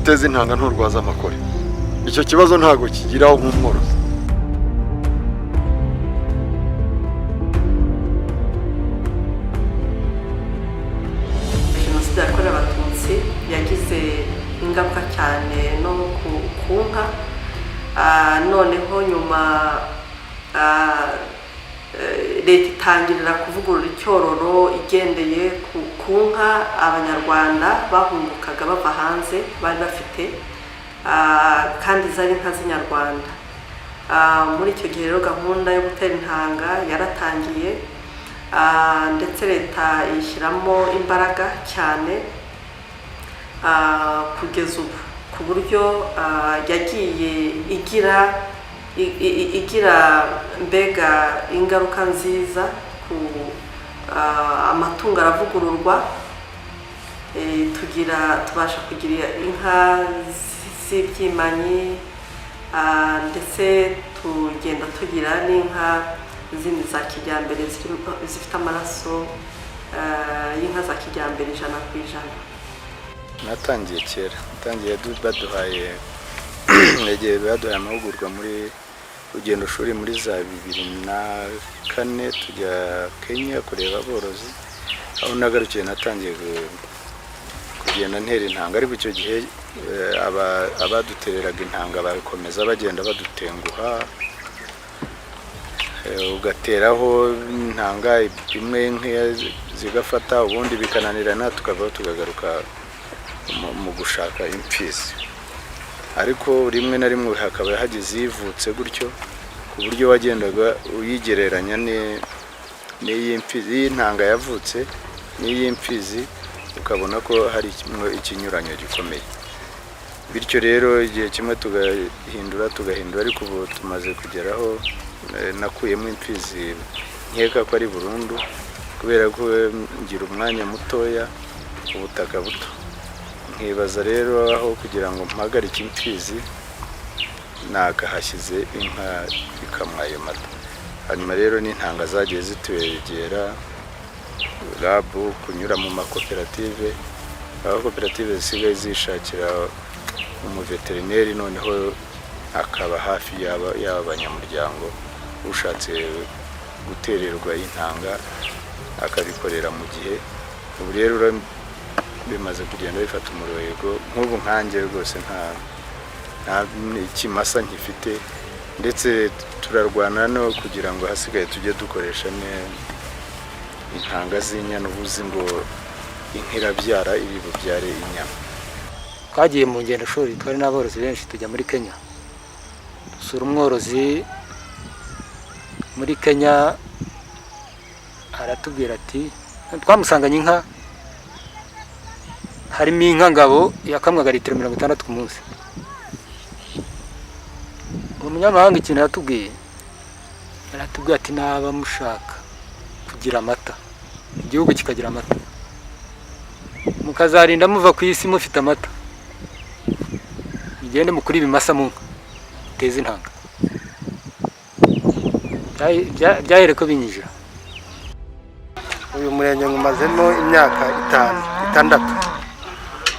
uteze intanga nturwaza amakore. Icyo kibazo ntago kigiraho nk'umworozi. Jenoside yakorewe Abatutsi yagize ingaruka cyane no ku nka, noneho nyuma leta itangirira kuvugurura icyororo igendeye ku nka abanyarwanda bahungukaga bava hanze bari bafite, kandi zari inka z'inyarwanda. Muri icyo gihe rero gahunda yo gutera intanga yaratangiye, ndetse leta ishyiramo imbaraga cyane kugeza ubu, ku buryo yagiye igira mbega ingaruka nziza ku amatungo aravugururwa, tubasha kugira inka z'ibyimanyi, ndetse tugenda tugira n'inka zindi za kijyambere zifite amaraso y'inka za kijyambere 100%. Natangiye kera, baduhaye amahugurwa muri rugendo shuri muri za 2004 tujya Kenya kureba aborozi. Aho nagarukiye natangiye kugenda ntera intanga, ariko icyo gihe abadutereraga intanga bakomeza bagenda badutenguha, ugateraho intanga imwe nkeya zigafata, ubundi bikananirana tukavaho tukagaruka mu gushaka impfizi. Ariko rimwe na rimwe hakaba hagize yivutse gutyo, ku buryo wagendaga uyigereranya n'iy'imfizi y'intanga yavutse n'iy'imfizi, ukabona ko hari ikinyuranyo gikomeye. Bityo rero igihe kimwe tugahindura, ariko ubu tumaze kugeraho nakuyemo imfizi nkeka ko ari burundu, kubera ko ngira umwanya mutoya, ubutaka buto. Nkibaza rero aho kugira ngo mpagarike imfizi nakahashyize inka ikamwa ayo mata. Hanyuma rero n'intanga zagiye zitwegera rabu kunyura mu makoperative, aho koperative zisigaye zishakira umuveterineri, noneho akaba hafi y'abanyamuryango ushatse gutererwa intanga akabikorera mu gihe. Ubu rero bimaze kugenda bifata umurego, nk'ubu nkanjye rwose nta ikimasa nkifite, ndetse turarwana no kugira ngo hasigaye tujye dukoresha intanga z'inyana. Ubuzi ngo inka irabyara iri bubyare inyama. Twagiye mu ngendo shuri, twari n'aborozi benshi, tujya muri Kenya dusura umworozi muri Kenya. Aratubwira ati, twamusanganye inka, harimo inka ngabo yakamwaga litiro 60 ku munsi. Umunyamahanga ikintu yatubwiye, aratubwira ati naba mushaka kugira amata, igihugu kikagira amata, mukazarinda muva ku isi mufite amata, mugende mukuri ibimasa mu nka, teze intanga. Byahereko binyija. Uyu murenge ngumazemo imyaka 6,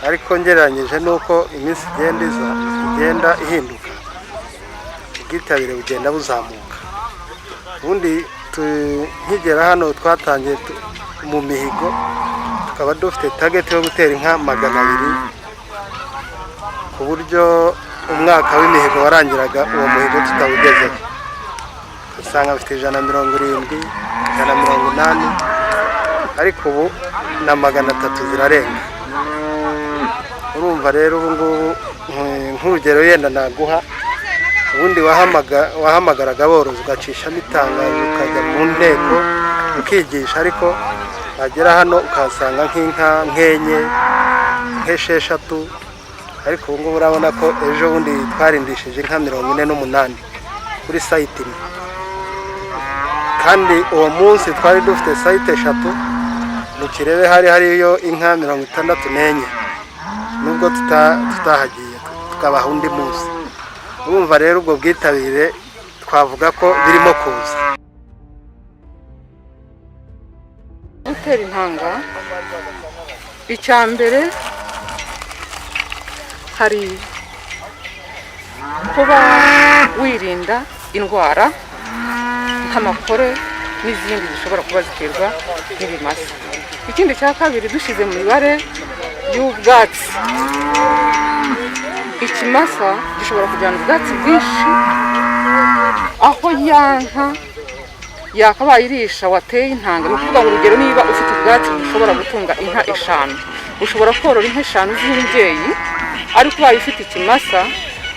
ariko ngereranyije nuko iminsi igenda ihinduka, ubwitabire bugenda buzamuka. Ubundi nkigera hano twatangiye mu mihigo, tukaba dufite target yo gutera inka 200, ku buryo umwaka w'imihigo warangiraga uwo muhigo tutawugezeho. Usanga bafite 170, 180, ariko ubu na 300 zirarenga. Urumva rero ubu ngubu nk'urugero yenda naguha, ubundi wahamagaraga aborozi ugacishamo itangazo ukajya mu nteko ukigisha, ariko wagera hano ukahasanga nk'inka nkenye, nk'esheshatu. Ariko ubu ngubu urabona ko ejo bundi twarindishije inka 48 kuri site imwe, kandi uwo munsi twari dufite site 3. Mu Kirebe hariyo inka 64, nubwo tutahagiye tukabaha undi munsi. Urumva rero ubwo bwitabire twavuga ko birimo kuza. Gutera intanga, icya mbere hari kuba wirinda indwara nk'amakore n'izindi zishobora kuba ziterwa n'ibimasa. Ikindi cya kabiri dushyize mu mibare y'ubwatsi, ikimasa gishobora kujyana ubwatsi bwinshi aho yanka yakabaye irisha wateye intanga. Ni ukuvuga ngo urugero, niba ufite ubwatsi bushobora gutunga inka 5, ushobora korora inka 5 z'imbyeyi, ariko ubaye ufite ikimasa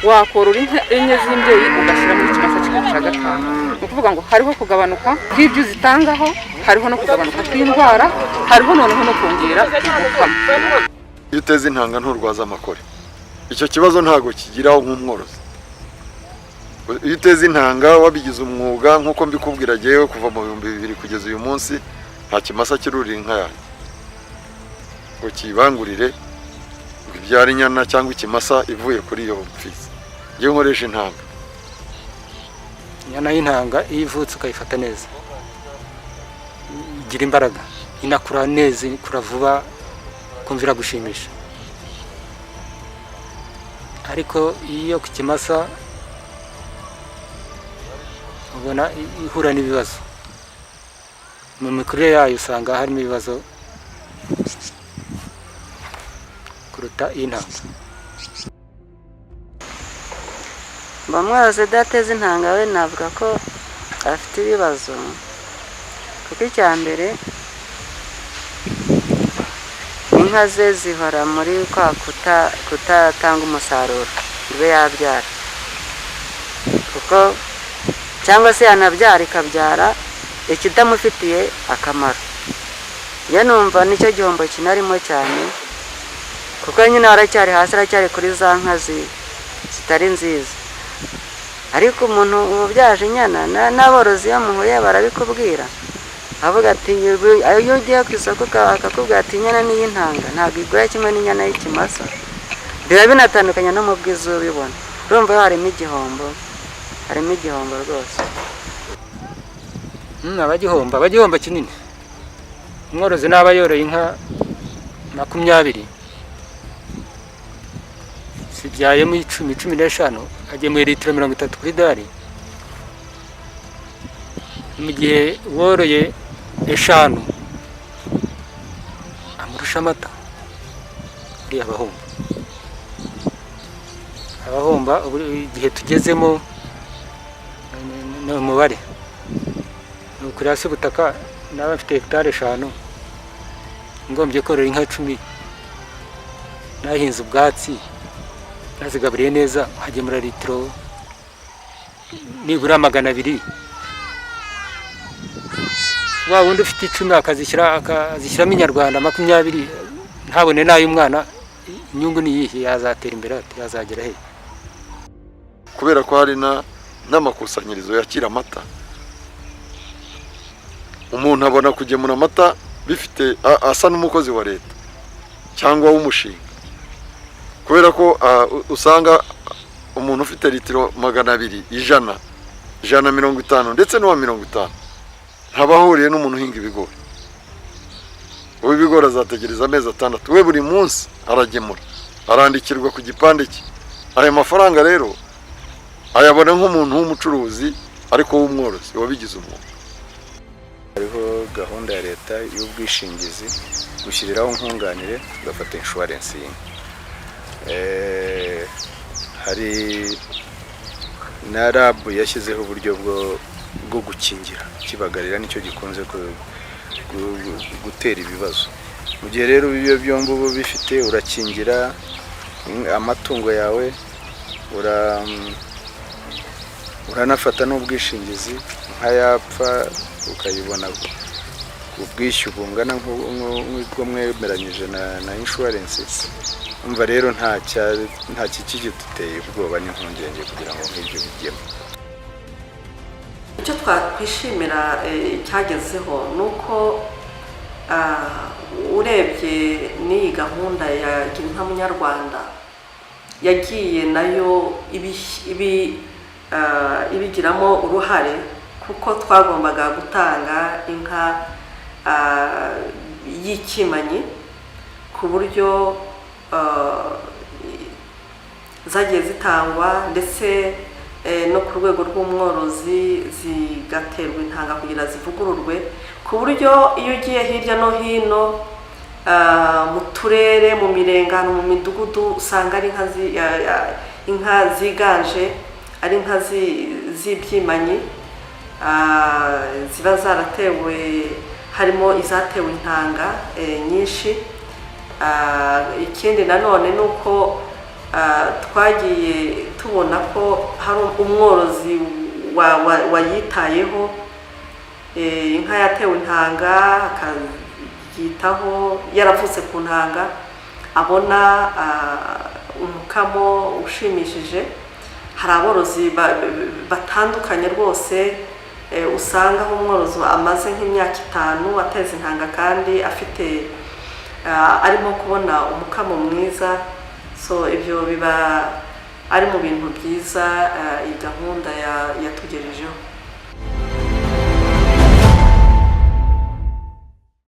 wakorora inka 4 z'imbyeyi ugashyira muri ikimasa cya 5. Ni ukuvuga ngo hariho kugabanuka kw'ibyo zitangaho, hariho no kugabanuka kw'indwara, hariho noneho no kongera umukamo. Iyo uteze intanga nturwaza amakore, icyo kibazo ntago kigiraho nk'umworozi. Iyo uteze intanga wabigize umwuga nk'uko mbikubwira agiyewe kuva mu 2000 kugeza uyu munsi, nta kimasa kirurira inka yanjye ngo kibangurire ngo ibyara inyana cyangwa ikimasa ivuye kuri iyo mfizi. Iyo nkoresha intanga, inyana y'intanga iyo ivutse ukayifata neza igira imbaraga, inakura neza, ikura vuba, kumvira gushimisha. Ariko iyo ku kimasa ubona ihura n'ibibazo mu mikurire yayo, usanga harimo ibibazo kuruta intanga. Bamworozi udateze intanga we navuga ko afite ibibazo, kuko icya mbere inka ze zihora muri kwa kutatanga umusaruro ibe yabyara, kuko cyangwa se yanabyara ikabyara ikitamufitiye akamaro. Njye numva nicyo gihombo kinarimo cyane, kuko nyine aracyari hasi, aracyari kuri za nka zitari nziza. Ariko umuntu ubyaje inyana n'aborozi iyo muhuye barabikubwira, avuga ati iyo ugiye ku isoko akakubwira ati inyana n'iy'intanga ntabwo igura kimwe n'inyana y'ikimasa, biba binatandukanye no mu bwiza ubibona. Urumva harimo igihombo, harimo igihombo rwose. abagihomba kinini. Umworozi n'aba yoroye inka 20 zibyayemo 10-15 agemuye litiro 30 kuri dari, mu gihe woroye 5 amurusha amata. Uri abahomba igihe tugezemo n'umubare kuri hasi ubutaka. Naba mfite hectare 5 ngombye korora inka 10, nahinze ubwatsi, nazigaburiye neza, hagemura litiro nibura 200. Wa wundi ufite 10 akazishyiramo inyarwanda 20, ntabone n'ay'umwana, inyungu ni yihe? Yazatera imbere ati yazagera he? Kubera ko hari n'amakusanyirizo yakira amata, umuntu abona kugemura amata bifite asa n'umukozi wa leta cyangwa w'umushinga, kubera ko usanga umuntu ufite litiro 200, 150 ndetse n'uwa 50 ntabahuriye n'umuntu uhinga ibigori. Ubu ibigori azategereza amezi 6, we buri munsi aragemura, arandikirwa ku gipande cye. Aya mafaranga rero ayabona nk'umuntu w'umucuruzi ariko w'umworozi wabigize umwuga. Hariho gahunda ya leta y'ubwishingizi, gushyiriraho nkunganire tugafata insurance y'inka. Hari na RAB yashyizeho uburyo bwo gukingira, kibagarira nicyo gikunze gutera ibibazo. Mu gihe rero ibyo byombi ubu bifite, urakingira amatungo yawe, uranafata n'ubwishingizi, nk'ayapfa ukayibona ubwishyu bungana nk'ubwo mwemeranyije na insurance. Umva rero nta kikiduteye ubwoba n'impungenge kugira ngo nk'ibyo bigemo. Icyo twakwishimira cyagezeho nuko urebye n'iyi gahunda ya Girinka Munyarwanda yagiye nayo ibigiramo uruhare, kuko twagombaga gutanga inka y'ikimanyi ku buryo zagiye zitangwa ndetse no ku rwego rw'umworozi zigaterwa intanga kugira zivugururwe ku buryo iyo ugiye hirya no hino mu turere mu mirengano mu midugudu usanga ari inka ziganje ari inka z'ibyimanyi ziba zaratewe harimo izatewe intanga nyinshi. Ikindi nanone ni uko twagiye tubona ko hari umworozi wayitayeho inka yatewe intanga akayitaho yaravutse ku ntanga abona umukamo ushimishije. Hari aborozi batandukanye rwose usanga aho umworozi amaze nk'imyaka 5 ateza intanga kandi afite arimo kubona umukamo mwiza. So ibyo biba ari mu bintu byiza iyi gahunda yatugejejeho.